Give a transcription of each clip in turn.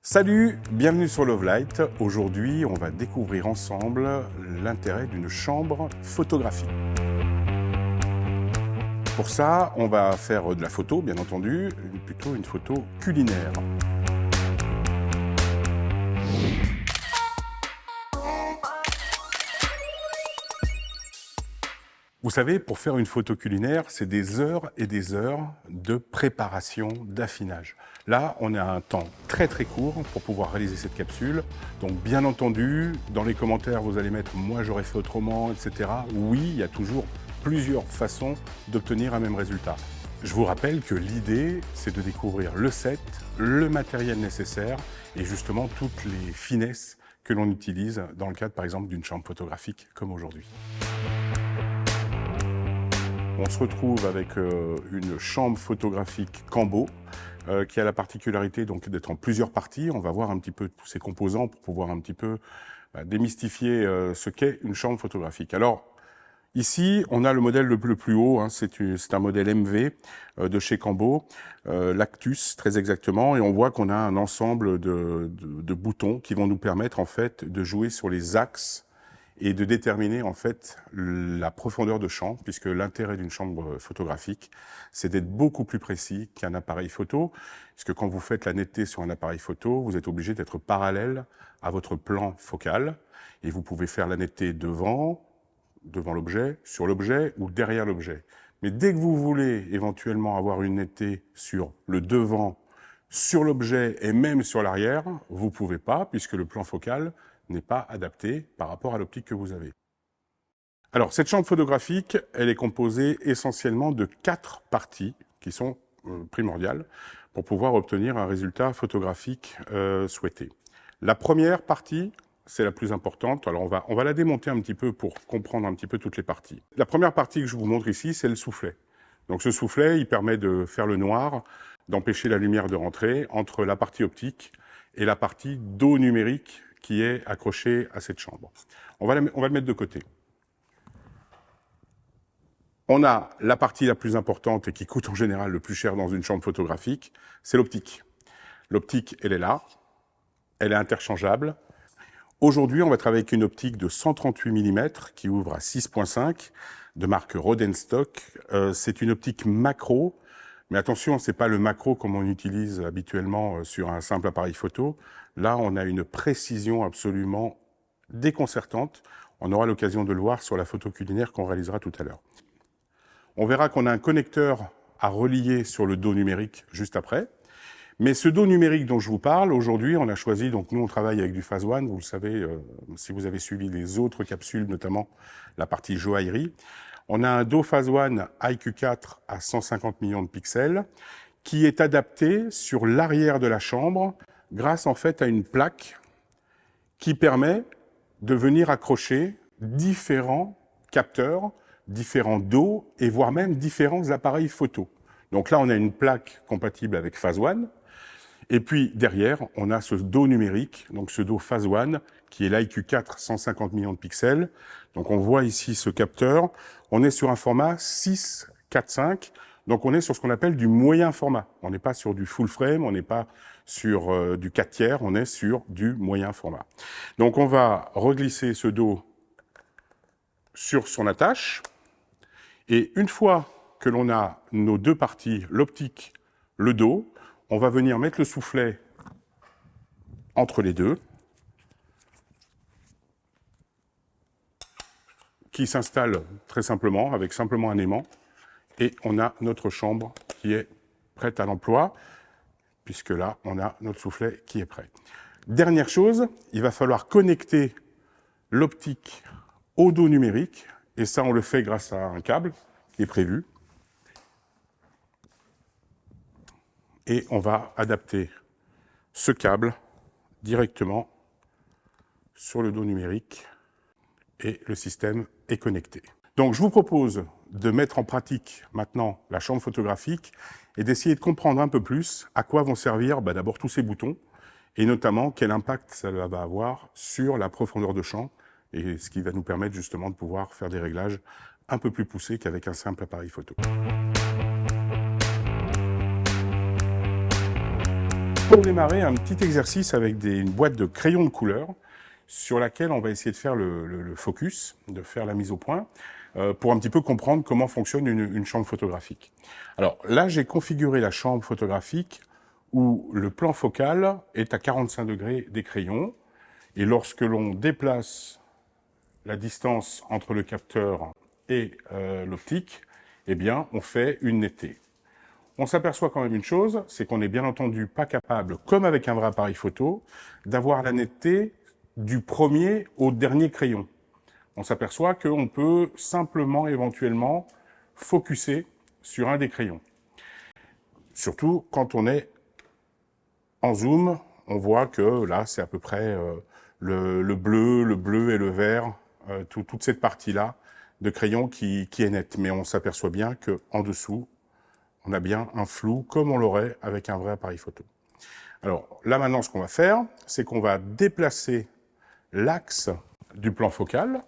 Salut, bienvenue sur Lovelight. Aujourd'hui, on va découvrir ensemble l'intérêt d'une chambre photographique. Pour ça, on va faire de la photo, bien entendu, plutôt une photo culinaire. Vous savez, pour faire une photo culinaire, c'est des heures et des heures de préparation, d'affinage. Là, on a un temps très court pour pouvoir réaliser cette capsule. Donc bien entendu, dans les commentaires, vous allez mettre « moi j'aurais fait autrement », etc. Oui, il y a toujours plusieurs façons d'obtenir un même résultat. Je vous rappelle que l'idée, c'est de découvrir le set, le matériel nécessaire et justement toutes les finesses que l'on utilise dans le cadre, par exemple, d'une chambre photographique comme aujourd'hui. On se retrouve avec une chambre photographique Cambo qui a la particularité d'être en plusieurs parties. On va voir un petit peu tous ces composants pour pouvoir un petit peu démystifier ce qu'est une chambre photographique. Alors ici, on a le modèle le plus haut, hein, c'est un modèle MV de chez Cambo, l'Actus très exactement, et on voit qu'on a un ensemble de boutons qui vont nous permettre en fait de jouer sur les axes et de déterminer en fait la profondeur de champ, puisque l'intérêt d'une chambre photographique, c'est d'être beaucoup plus précis qu'un appareil photo, puisque quand vous faites la netteté sur un appareil photo, vous êtes obligé d'être parallèle à votre plan focal, et vous pouvez faire la netteté devant l'objet, sur l'objet ou derrière l'objet. Mais dès que vous voulez éventuellement avoir une netteté sur le devant, sur l'objet et même sur l'arrière, vous pouvez pas, puisque le plan focal n'est pas adapté par rapport à l'optique que vous avez. Alors, cette chambre photographique, elle est composée essentiellement de 4 parties qui sont primordiales pour pouvoir obtenir un résultat photographique souhaité. La première partie, c'est la plus importante. Alors, on va la démonter un petit peu pour comprendre un petit peu toutes les parties. La première partie que je vous montre ici, c'est le soufflet. Donc, ce soufflet, il permet de faire le noir, d'empêcher la lumière de rentrer entre la partie optique et la partie dos numérique qui est accroché à cette chambre. On va le mettre de côté. On a la partie la plus importante et qui coûte en général le plus cher dans une chambre photographique, c'est l'optique. L'optique, elle est là, elle est interchangeable. Aujourd'hui, on va travailler avec une optique de 138 mm qui ouvre à 6.5 de marque Rodenstock. C'est une optique macro. Mais attention, c'est pas le macro comme on utilise habituellement sur un simple appareil photo. Là, on a une précision absolument déconcertante. On aura l'occasion de le voir sur la photo culinaire qu'on réalisera tout à l'heure. On verra qu'on a un connecteur à relier sur le dos numérique juste après. Mais ce dos numérique dont je vous parle, aujourd'hui, on a choisi, donc nous on travaille avec du Phase One, vous le savez, si vous avez suivi les autres capsules, notamment la partie joaillerie. On a un dos Phase One IQ4 à 150 millions de pixels qui est adapté sur l'arrière de la chambre grâce en fait à une plaque qui permet de venir accrocher différents capteurs, différents dos et voire même différents appareils photo. Donc là, on a une plaque compatible avec Phase One. Et puis derrière, on a ce dos numérique, donc ce dos Phase One, qui est l'IQ4 150 millions de pixels. Donc on voit ici ce capteur. On est sur un format 6:4:5, donc on est sur ce qu'on appelle du moyen format. On n'est pas sur du full frame, on n'est pas sur du 4/3, on est sur du moyen format. Donc on va reglisser ce dos sur son attache. Et une fois que l'on a nos deux parties, l'optique, le dos, on va venir mettre le soufflet entre les deux, qui s'installe très simplement, avec simplement un aimant, et on a notre chambre qui est prête à l'emploi, puisque là, on a notre soufflet qui est prêt. Dernière chose, il va falloir connecter l'optique au dos numérique, et ça, on le fait grâce à un câble qui est prévu. Et on va adapter ce câble directement sur le dos numérique et le système est connecté. Donc je vous propose de mettre en pratique maintenant la chambre photographique et d'essayer de comprendre un peu plus à quoi vont servir d'abord tous ces boutons et notamment quel impact ça va avoir sur la profondeur de champ et ce qui va nous permettre justement de pouvoir faire des réglages un peu plus poussés qu'avec un simple appareil photo. Pour démarrer, un petit exercice avec une boîte de crayons de couleur sur laquelle on va essayer de faire le focus, de faire la mise au point, pour un petit peu comprendre comment fonctionne une chambre photographique. Alors là, j'ai configuré la chambre photographique où le plan focal est à 45 degrés des crayons, et lorsque l'on déplace la distance entre le capteur et l'optique, eh bien, on fait une netteté. On s'aperçoit quand même une chose, c'est qu'on n'est bien entendu pas capable, comme avec un vrai appareil photo, d'avoir la netteté du premier au dernier crayon. On s'aperçoit qu'on peut simplement, éventuellement, focuser sur un des crayons. Surtout quand on est en zoom, on voit que là, c'est à peu près le bleu et le vert, toute cette partie-là de crayon qui est nette. Mais on s'aperçoit bien qu'en dessous, on a bien un flou comme on l'aurait avec un vrai appareil photo. Alors là maintenant, ce qu'on va faire, c'est qu'on va déplacer l'axe du plan focal.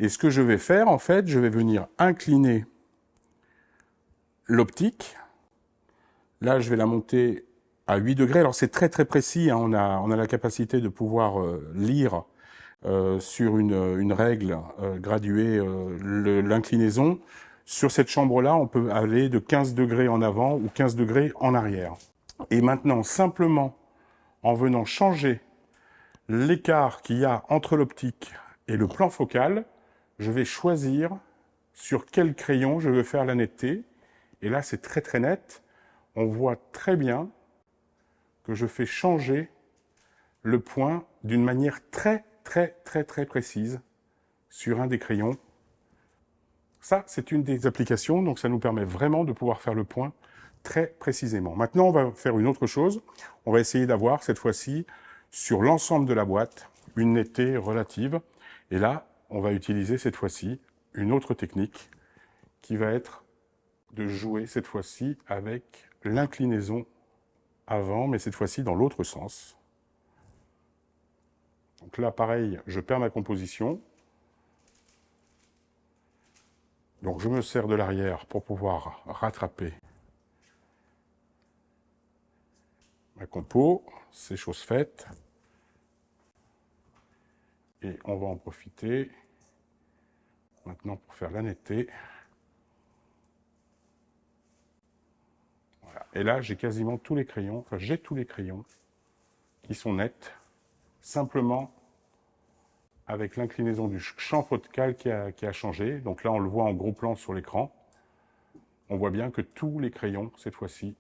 Et ce que je vais faire, en fait, je vais venir incliner l'optique. Là, je vais la monter à 8 degrés. Alors c'est très très précis, hein. On a la capacité de pouvoir lire sur une règle graduée l'inclinaison. Sur cette chambre-là, on peut aller de 15 degrés en avant ou 15 degrés en arrière. Et maintenant, simplement, en venant changer l'écart qu'il y a entre l'optique et le plan focal, je vais choisir sur quel crayon je veux faire la netteté. Et là, c'est très très net. On voit très bien que je fais changer le point d'une manière très très très très précise sur un des crayons. Ça, c'est une des applications, donc ça nous permet vraiment de pouvoir faire le point très précisément. Maintenant, on va faire une autre chose. On va essayer d'avoir, cette fois-ci, sur l'ensemble de la boîte, une netteté relative. Et là, on va utiliser cette fois-ci une autre technique qui va être de jouer cette fois-ci avec l'inclinaison avant, mais cette fois-ci dans l'autre sens. Donc là, pareil, je perds ma composition. Donc je me sers de l'arrière pour pouvoir rattraper ma compo, c'est chose faite. Et on va en profiter maintenant pour faire la netteté. Voilà. Et là, j'ai quasiment tous les crayons, enfin j'ai tous les crayons qui sont nets, simplement avec l'inclinaison du champ focal qui a changé. Donc là, on le voit en gros plan sur l'écran. On voit bien que tous les crayons, cette fois-ci,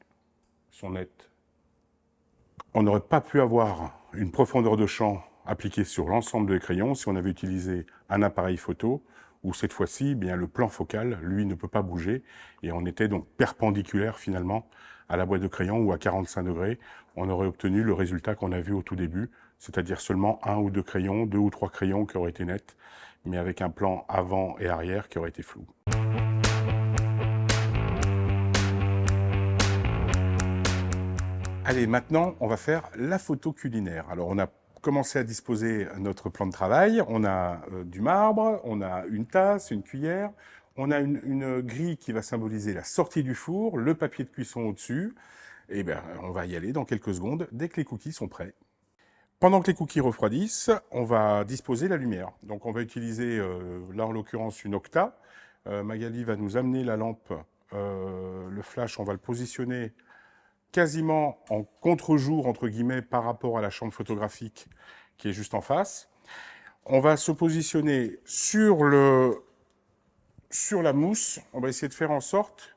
sont nets. On n'aurait pas pu avoir une profondeur de champ appliquée sur l'ensemble des crayons si on avait utilisé un appareil photo, où cette fois-ci, eh bien, le plan focal, lui, ne peut pas bouger, et on était donc perpendiculaire finalement à la boîte de crayon, où à 45 degrés, on aurait obtenu le résultat qu'on a vu au tout début, c'est-à-dire seulement un ou deux crayons, deux ou trois crayons qui auraient été nets, mais avec un plan avant et arrière qui aurait été flou. Allez, maintenant, on va faire la photo culinaire. Alors, on a commencé à disposer notre plan de travail. On a du marbre, on a une tasse, une cuillère, on a une grille qui va symboliser la sortie du four, le papier de cuisson au-dessus. Et bien, on va y aller dans quelques secondes, dès que les cookies sont prêts. Pendant que les cookies refroidissent, on va disposer la lumière. Donc, on va utiliser, là en l'occurrence, une Octa. Magali va nous amener la lampe, le flash, on va le positionner quasiment en contre-jour, entre guillemets, par rapport à la chambre photographique qui est juste en face. On va se positionner sur la mousse. On va essayer de faire en sorte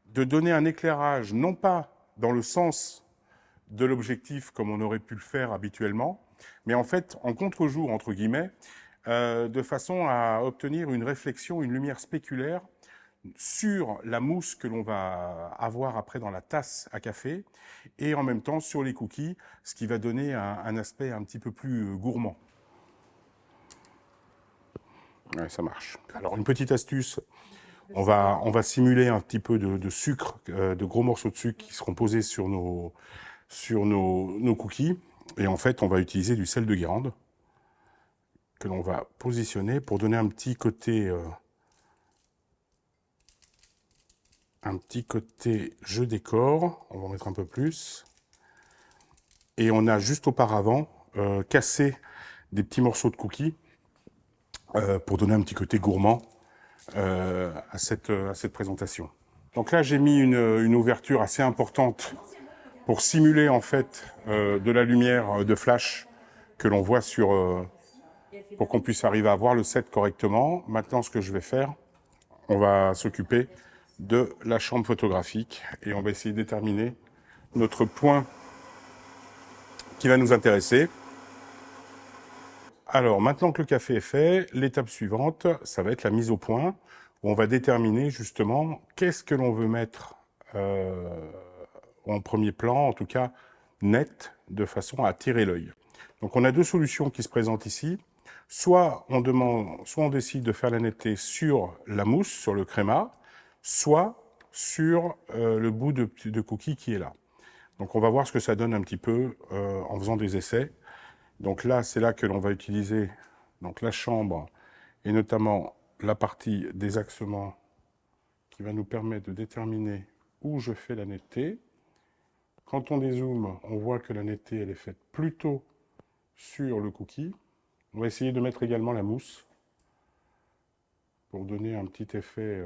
de donner un éclairage, non pas dans le sens de l'objectif comme on aurait pu le faire habituellement, mais en fait en contre-jour, entre guillemets, de façon à obtenir une réflexion, une lumière spéculaire sur la mousse que l'on va avoir après dans la tasse à café, et en même temps sur les cookies, ce qui va donner un aspect un petit peu plus gourmand. Ouais, ça marche. Alors une petite astuce, on va simuler un petit peu de sucre, de gros morceaux de sucre qui seront posés sur nos cookies, et en fait on va utiliser du sel de Guérande que l'on va positionner pour donner un petit côté je décore. On va en mettre un peu plus. Et on a juste auparavant cassé des petits morceaux de cookies pour donner un petit côté gourmand à cette présentation. Donc là, j'ai mis une ouverture assez importante pour simuler en fait de la lumière de flash que l'on voit pour qu'on puisse arriver à voir le set correctement. Maintenant, ce que je vais faire, on va s'occuper de la chambre photographique et on va essayer de déterminer notre point qui va nous intéresser. Alors, maintenant que le café est fait, l'étape suivante, ça va être la mise au point, où on va déterminer justement qu'est-ce que l'on veut mettre en premier plan, en tout cas net, de façon à attirer l'œil. Donc on a deux solutions qui se présentent ici. Soit on décide de faire la netteté sur la mousse, sur le créma, soit sur le bout de cookie qui est là. Donc on va voir ce que ça donne un petit peu en faisant des essais. Donc là, c'est là que l'on va utiliser donc la chambre et notamment la partie des axements qui va nous permettre de déterminer où je fais la netteté. Quand on dézoome, on voit que la netteté elle est faite plutôt sur le cookie. On va essayer de mettre également la mousse pour donner un petit effet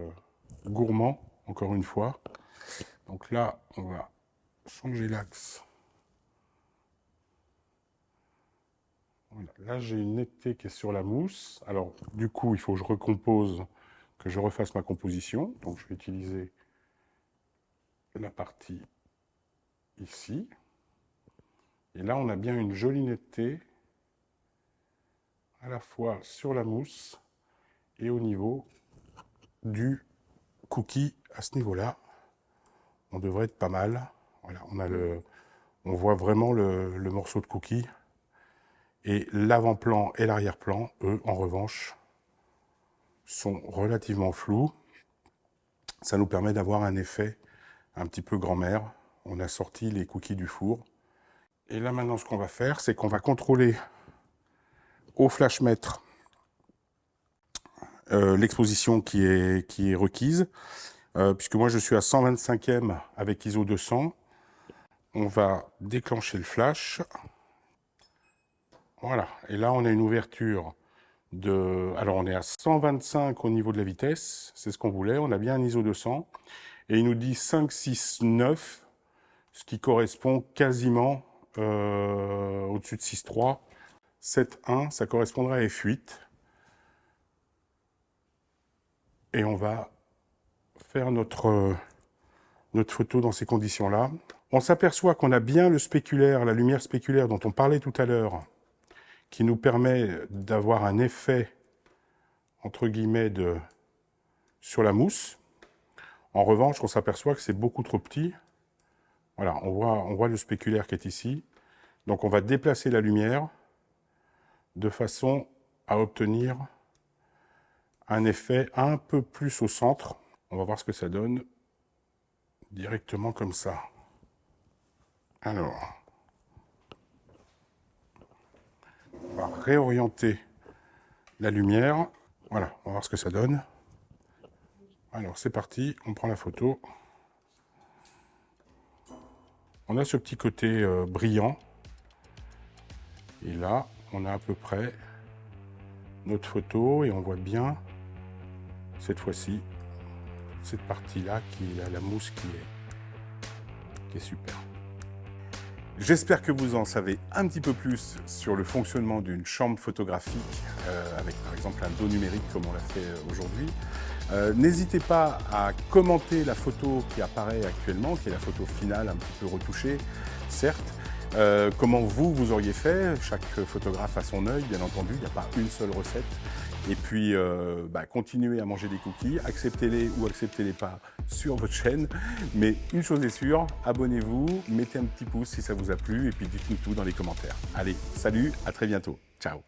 gourmand, encore une fois. Donc là, on va changer l'axe. Voilà. Là, j'ai une netteté qui est sur la mousse. Alors, du coup, il faut que je recompose, que je refasse ma composition. Donc, je vais utiliser la partie ici. Et là, on a bien une jolie netteté, à la fois sur la mousse et au niveau du cookie. À ce niveau-là, on devrait être pas mal. Voilà, on voit vraiment le morceau de cookie. Et l'avant-plan et l'arrière-plan, eux, en revanche, sont relativement flous. Ça nous permet d'avoir un effet un petit peu grand-mère. On a sorti les cookies du four. Et là, maintenant, ce qu'on va faire, c'est qu'on va contrôler au flashmètre l'exposition qui est requise. Puisque moi, je suis à 125e avec ISO 200. On va déclencher le flash. Voilà, et là on a une ouverture alors on est à 125 au niveau de la vitesse, c'est ce qu'on voulait, on a bien un ISO 200, et il nous dit 5, 6, 9, ce qui correspond quasiment au-dessus de 6.3, 7.1, ça correspondrait à F8. Et on va faire notre photo dans ces conditions-là. On s'aperçoit qu'on a bien le spéculaire, la lumière spéculaire dont on parlait tout à l'heure, qui nous permet d'avoir un effet, entre guillemets, sur la mousse. En revanche, on s'aperçoit que c'est beaucoup trop petit. Voilà, on voit le spéculaire qui est ici. Donc on va déplacer la lumière de façon à obtenir un effet un peu plus au centre. On va voir ce que ça donne directement comme ça. Alors, on va réorienter la lumière. Voilà, on va voir ce que ça donne. Alors c'est parti, on prend la photo. On a ce petit côté brillant. Et là, on a à peu près notre photo et on voit bien, cette fois-ci, cette partie-là, qui a la mousse qui est super. J'espère que vous en savez un petit peu plus sur le fonctionnement d'une chambre photographique avec par exemple un dos numérique comme on l'a fait aujourd'hui. N'hésitez pas à commenter la photo qui apparaît actuellement, qui est la photo finale un petit peu retouchée, certes. Comment vous auriez fait. Chaque photographe a son œil, bien entendu, il n'y a pas une seule recette. Et puis, continuez à manger des cookies, acceptez-les ou acceptez-les pas sur votre chaîne. Mais une chose est sûre, abonnez-vous, mettez un petit pouce si ça vous a plu et puis dites-nous tout dans les commentaires. Allez, salut, à très bientôt. Ciao.